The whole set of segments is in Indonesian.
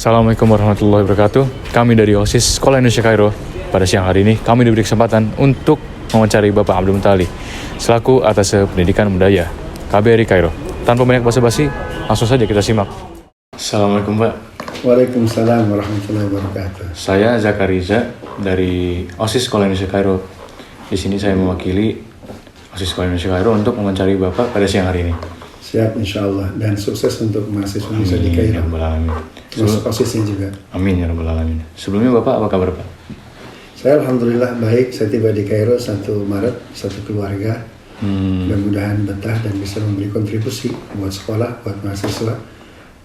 Assalamualaikum warahmatullahi wabarakatuh. Kami dari OSIS Sekolah Indonesia Kairo. Pada siang hari ini, kami diberi kesempatan untuk mewawancari Bapak Abdul Mutali selaku Atase Pendidikan Budaya KBRI Kairo. Tanpa banyak basa-basi, langsung saja kita simak. Assalamualaikum Pak. Waalaikumsalam warahmatullahi wabarakatuh. Saya Zakariza dari OSIS Sekolah Indonesia Kairo. Di sini saya mewakili OSIS Sekolah Indonesia Kairo untuk mewawancari Bapak pada siang hari ini. Siap insyaAllah, dan sukses untuk mahasiswa Indonesia di Kairo. Termasuk OSISnya juga. Amin ya rabbal alamin. Sebelumnya Bapak apa kabar Pak? Saya alhamdulillah baik. Saya tiba di Kairo 1 Maret, satu keluarga. Mudah-mudahan betah dan bisa memberi kontribusi buat sekolah, buat mahasiswa,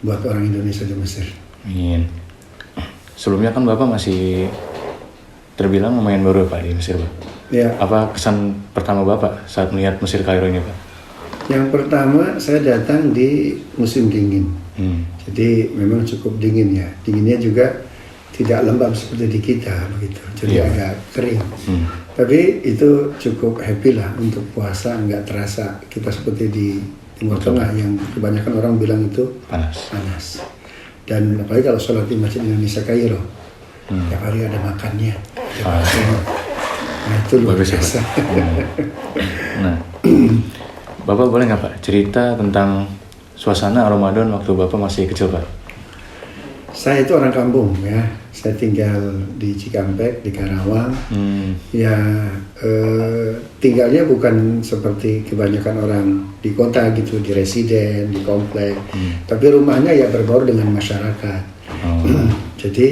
buat orang Indonesia di Mesir. Amin. Sebelumnya kan Bapak masih terbilang lumayan baru Pak di Mesir Pak. Ya. Apa kesan pertama Bapak saat melihat Mesir Kairo ini Pak? Yang pertama saya datang di musim dingin. Jadi memang cukup dingin ya. Dinginnya juga tidak lembab seperti di kita begitu. Jadi agak kering. Tapi itu cukup happy lah untuk puasa, nggak terasa kita seperti di Timur Tengah yang kebanyakan orang bilang itu panas. Dan apalagi kalau sholat di Masjid Indonesia Kairo, tiap hari ada makannya. Nah itu luar biasa. Nah, Bapak boleh nggak Pak cerita tentang suasana Ramadan waktu Bapak masih kecil Pak? Saya itu orang kampung ya. Saya tinggal di Cikampek, di Karawang. Tinggalnya bukan seperti kebanyakan orang di kota gitu, di residen, di komplek. Tapi rumahnya ya berbaur dengan masyarakat. Jadi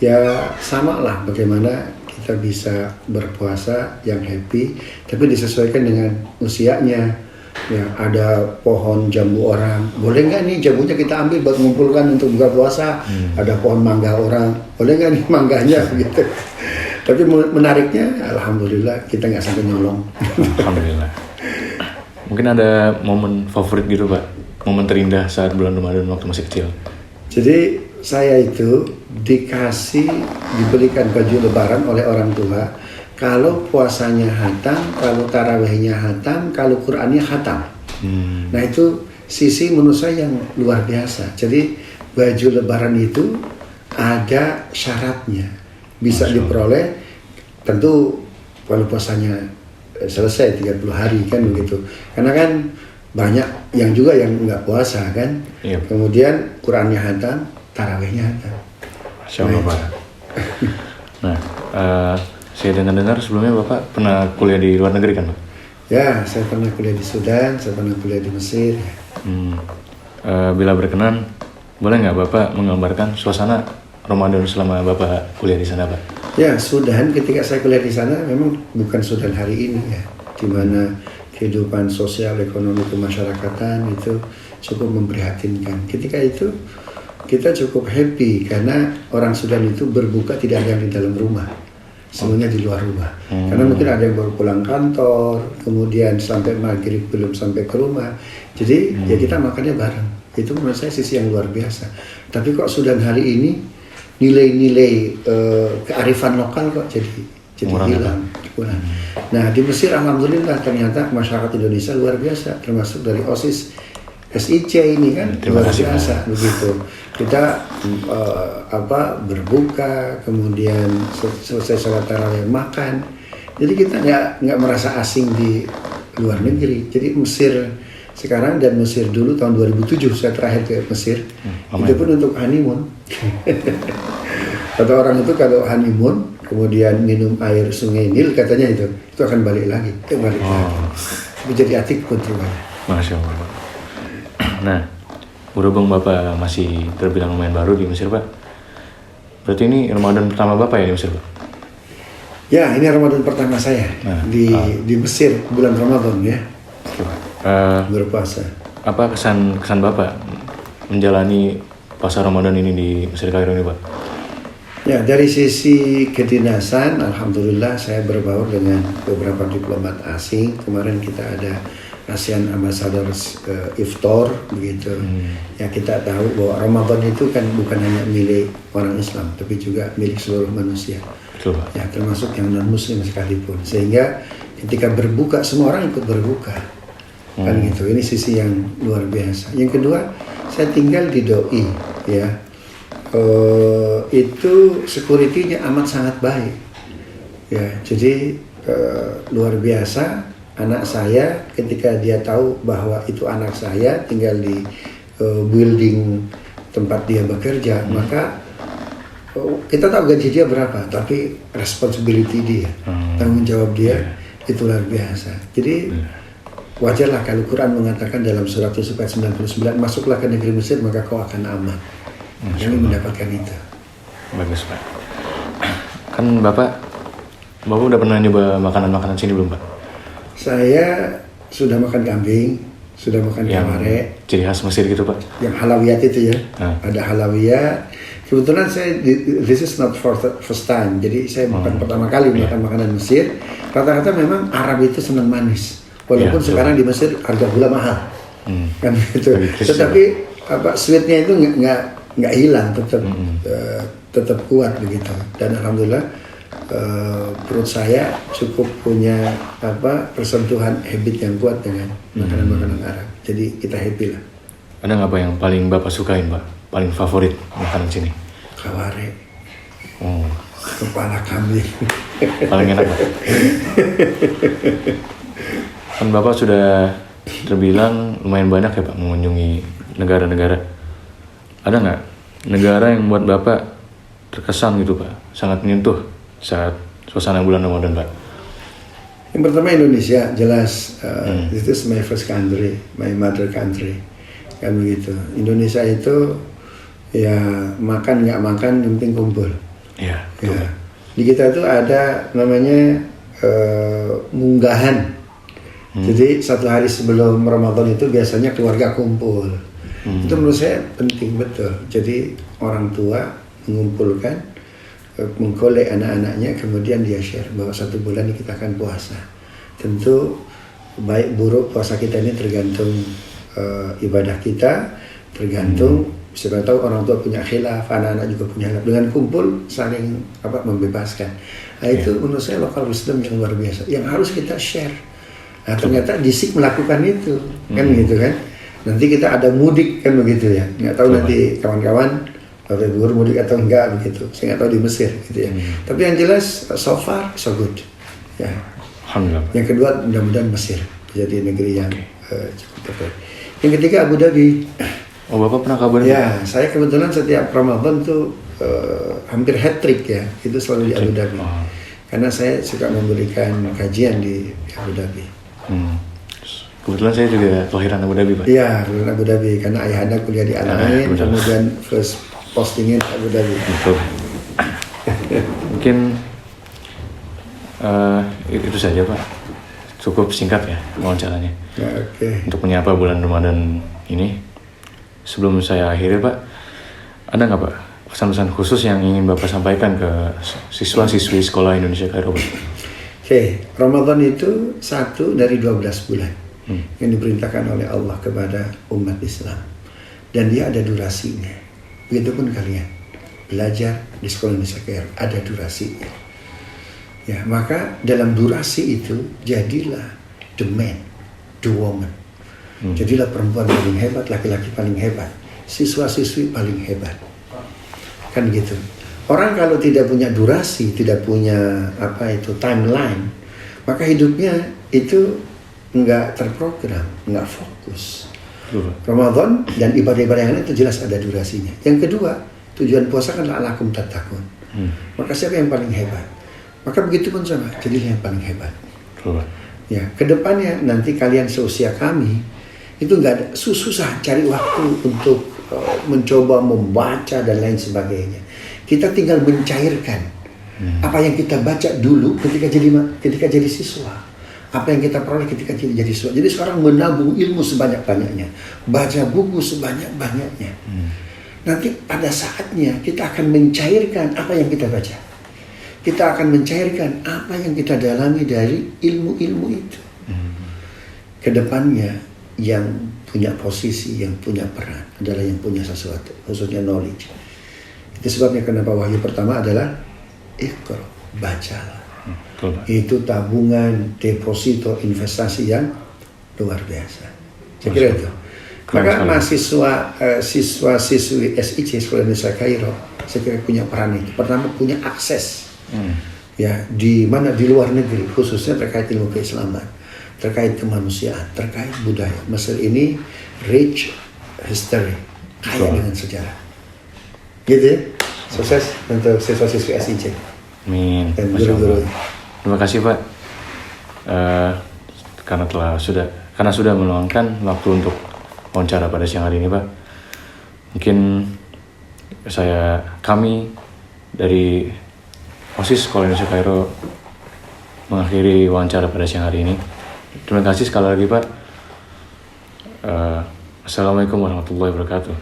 ya sama lah bagaimana kita bisa berpuasa yang happy, tapi disesuaikan dengan usianya. Ya, ada pohon jambu orang, boleh nggak nih jambunya kita ambil buat mengumpulkan untuk buka puasa. Ada pohon mangga orang, boleh nggak nih mangganya gitu. Tapi menariknya, alhamdulillah kita nggak sampai nyolong. Alhamdulillah. Mungkin ada momen favorit gitu Pak, momen terindah saat bulan Ramadan waktu masih kecil. Jadi saya itu dibelikan baju lebaran oleh orang tua. Kalau puasanya hatam, kalau tarawihnya hatam, kalau Qur'annya hatam. Nah itu sisi menurut saya yang luar biasa. Jadi baju lebaran itu ada syaratnya. Bisa diperoleh tentu kalau puasanya selesai 30 hari kan begitu. Karena kan banyak yang juga yang nggak puasa kan. Kemudian Qur'annya hatam, tarawihnya hatam. Masya Allah Pak. Nah, saya dengar sebelumnya Bapak pernah kuliah di luar negeri kan Pak? Ya, saya pernah kuliah di Sudan, saya pernah kuliah di Mesir. Bila berkenan, boleh nggak Bapak menggambarkan suasana Ramadan selama Bapak kuliah di sana Pak? Ya, Sudan ketika saya kuliah di sana memang bukan Sudan hari ini ya, di mana kehidupan sosial, ekonomi, kemasyarakatan itu cukup memprihatinkan. Ketika itu kita cukup happy karena orang Sudan itu berbuka tidak ada yang di dalam rumah. Semuanya di luar rumah. Karena mungkin ada yang baru pulang kantor, kemudian sampai maghrib belum sampai ke rumah. Jadi ya kita makannya bareng. Itu menurut saya sisi yang luar biasa. Tapi kok Sudan hari ini nilai-nilai kearifan lokal kok jadi hilang. Kurang. Nah di Mesir alhamdulillah ternyata masyarakat Indonesia luar biasa, termasuk dari OSIS SIC ini kan luar biasa begitu. Kita berbuka, kemudian selesai sholat tarawih makan. Jadi kita nggak merasa asing di luar negeri. Jadi Mesir sekarang dan Mesir dulu tahun 2007 saya terakhir ke Mesir. Itu pun untuk honeymoon. Kata orang itu kalau honeymoon kemudian minum air sungai Nil katanya itu akan balik lagi. Jadi atik pun terus. Masya Allah. Nah, berhubung Bapak masih terbilang lumayan baru di Mesir Pak, berarti ini Ramadan pertama Bapak ya di Mesir Pak? Ya, ini Ramadan pertama saya di Mesir bulan Ramadan ya. Berpuasa. Apa kesan Bapak menjalani puasa Ramadan ini di Mesir Kairo ini Pak? Ya, dari sisi kedinasan, alhamdulillah saya berbaur dengan beberapa diplomat asing. Kemarin kita ada ASEAN Ambassadors Iftar begitu. Ya kita tahu bahwa Ramadan itu kan bukan hanya milik orang Islam, tapi juga milik seluruh manusia. Betul. Ya termasuk yang non Muslim sekalipun. Sehingga ketika berbuka semua orang ikut berbuka. Kan gitu. Ini sisi yang luar biasa. Yang kedua, saya tinggal di Doi ya. itu security-nya amat sangat baik. Ya, jadi luar biasa. Anak saya ketika dia tahu bahwa itu anak saya tinggal di building tempat dia bekerja, maka kita tahu gaji dia berapa, tapi responsibility dia, tanggung jawab dia itu luar biasa. Jadi wajarlah kalau Quran mengatakan dalam surat Yusuf ayat 99, masuklah ke negeri Mesir maka kau akan aman. Kami mendapatkan itu. Bagus Pak. Kan Bapak udah pernah nyoba makanan-makanan sini belum Pak? Saya sudah makan kambing, sudah makan kamare. Ciri khas Mesir gitu Pak? Yang halawiyat itu ya, ada halawiyat. Kebetulan saya, this is not for first time, jadi saya bukan pertama kali makan makanan Mesir. Rata-rata memang Arab itu senang manis, walaupun sekarang di Mesir harga gula mahal, kan gitu. Tetapi sweetnya itu nggak hilang, tetap kuat begitu. Dan alhamdulillah perut saya cukup punya persentuhan habit yang kuat dengan makanan-makanan Arab. Jadi kita happy lah. Ada nggak Pak yang paling Bapak sukain Pak? Paling favorit makanan sini? Kaware. Kepala kambing. Paling enak Pak. Kan Bapak sudah terbilang lumayan banyak ya Pak mengunjungi negara-negara. Ada nggak negara yang buat Bapak terkesan gitu Pak, sangat menyentuh saat suasana bulan Ramadan Pak? Yang pertama Indonesia, jelas. This is my first country, my mother country. Kan begitu. Indonesia itu ya makan nggak makan yang penting kumpul. Ya. Di kita tuh ada namanya munggahan. Jadi satu hari sebelum Ramadan itu biasanya keluarga kumpul. Itu menurut saya penting betul. Jadi orang tua mengumpulkan, mengkolek anak-anaknya, kemudian dia share bahwa 1 bulan ini kita akan puasa. Tentu baik buruk puasa kita ini tergantung ibadah kita, tergantung siapa tahu orang tua punya khilaf, anak-anak juga punya khilaf. Dengan kumpul saling membebaskan. Nah, itu menurut saya lokal wisdom yang luar biasa, yang harus kita share. Nah, ternyata DISIK melakukan itu, kan gitu kan. Nanti kita ada mudik kan begitu ya. Nggak tahu nanti kawan-kawan Bapak Ibu mudik atau enggak begitu. Saya nggak tahu di Mesir gitu ya. Tapi yang jelas so far so good. Ya. Alhamdulillah. Yang kedua mudah-mudahan Mesir jadi negeri yang cukup terbaik. Yang ketiga Abu Dhabi. Oh Bapak pernah kabar? Ya, saya kebetulan setiap Ramadan tuh hampir hat-trick ya. Itu selalu di Abu Dhabi. Karena saya suka memberikan kajian di Abu Dhabi. Kebetulan saya juga kelahiran Abu Dhabi Pak. Iya, kelahiran Abu Dhabi. Karena ayah anda kuliah di Al-Ain, kemudian first postingnya di Abu Dhabi. Betul. Mungkin itu saja Pak. Cukup singkat ya wawancaranya. Untuk menyapa bulan Ramadan ini. Sebelum saya akhiri Pak, ada nggak Pak pesan-pesan khusus yang ingin Bapak sampaikan ke siswa-siswi sekolah Indonesia Kairo Pak? Ramadan itu 1 dari 12 bulan yang diperintahkan oleh Allah kepada umat Islam. Dan dia ada durasinya. Begitupun kalian belajar di sekolah Indonesia Kairo ada durasinya. Ya, maka dalam durasi itu jadilah the man, the woman. Jadilah perempuan paling hebat, laki-laki paling hebat, siswa-siswi paling hebat. Kan gitu. Orang kalau tidak punya durasi, tidak punya timeline, maka hidupnya itu nggak terprogram, nggak fokus. Ramadan dan ibadah-ibadah yang lain itu jelas ada durasinya. Yang kedua, tujuan puasa kan la'allakum tattaqun. Maka siapa yang paling hebat? Maka begitu pun sama, jadilah yang paling hebat. Ya, kedepannya nanti kalian seusia kami itu nggak ada susah cari waktu untuk mencoba membaca dan lain sebagainya. Kita tinggal mencairkan apa yang kita baca dulu ketika jadi siswa, apa yang kita peroleh ketika jadi siswa. Jadi sekarang menabung ilmu sebanyak-banyaknya, baca buku sebanyak-banyaknya. Nanti pada saatnya kita akan mencairkan apa yang kita baca. Kita akan mencairkan apa yang kita dalami dari ilmu-ilmu itu. Kedepannya yang punya posisi, yang punya peran adalah yang punya sesuatu, khususnya knowledge. Itu sebabnya kenapa wahyu pertama adalah Iqra, bacalah. Itu tabungan, deposito, investasi yang luar biasa. Saya kira itu. Maka siswa-siswi SIC Sekolah Indonesia Kairo saya kira punya peran itu. Pertama punya akses ya di mana di luar negeri, khususnya terkait ilmu keislaman, terkait kemanusiaan, terkait budaya. Mesir ini rich history, kaya dengan sejarah. Gitu ya. Sukses untuk siswa-siswi SIC. Amin. Dan guru-guru. Terima kasih Pak. Karena sudah meluangkan waktu untuk wawancara pada siang hari ini Pak. Mungkin kami dari OSIS Sekolah Indonesia Kairo mengakhiri wawancara pada siang hari ini. Terima kasih sekali lagi Pak. Assalamualaikum warahmatullahi wabarakatuh.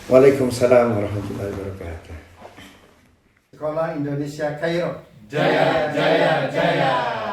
Waalaikumsalam warahmatullahi wabarakatuh. Sekolah Indonesia Kairo. Jaya, jaya, jaya.